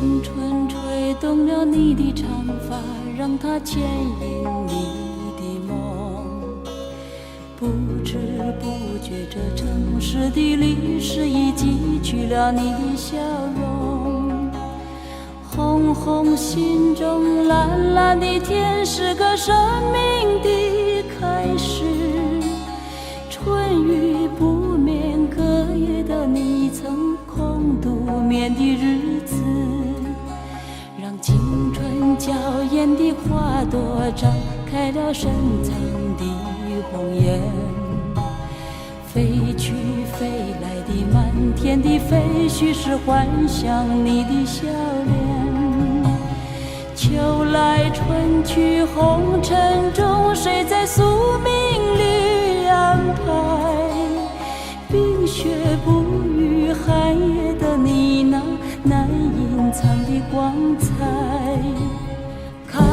青春吹动了你的长发，让它牵引你的梦。不知不觉，这城市的历史已记取了你的笑容。红红心中，蓝蓝的天，是个生命的开始。春雨不眠，隔夜的你曾空独眠的日子，让青春娇艳的花朵绽开了深藏的红颜。飞去飞来的满天的飞絮，是幻想你的笑脸。秋来春去红尘中，谁在宿命里安排？冰雪不语，寒夜的你那难隐藏的光彩。看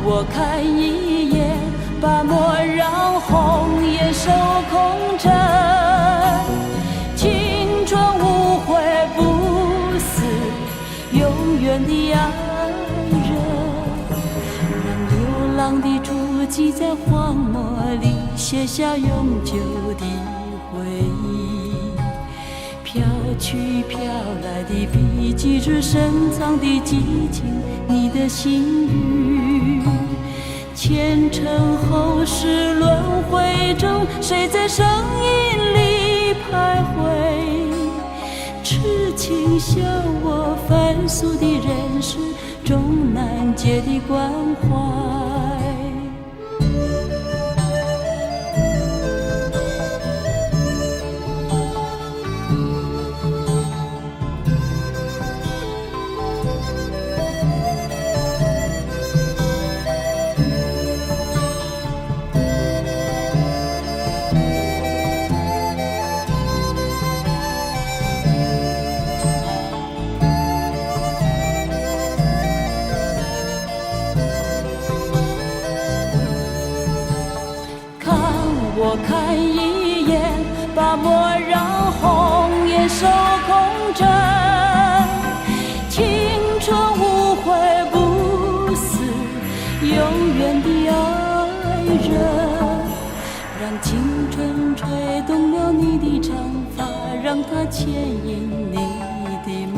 我看一眼，把莫让红颜守空枕。青春无悔不死，永远的爱人。让流浪的足迹在荒漠里写下永久的回忆。飘去飘来的笔迹，是深藏的激情，你的心语。前尘后世轮回中，谁在声音里徘徊？痴情笑我凡俗的人世中难解的关怀。我看一眼，把莫让红颜守空枕。青春无悔不死，永远的爱人。让青春吹动了你的长发，让它牵引你的梦。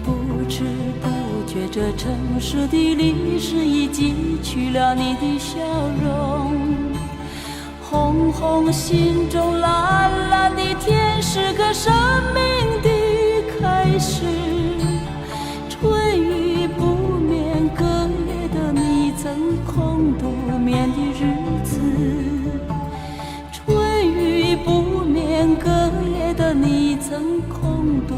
不知不觉，这城市的历史已记取了你的笑容。红红心中，蓝蓝的天，是个生命的开始。春雨不眠，隔夜的你曾空独眠的日子。春雨不眠，隔夜的你曾空独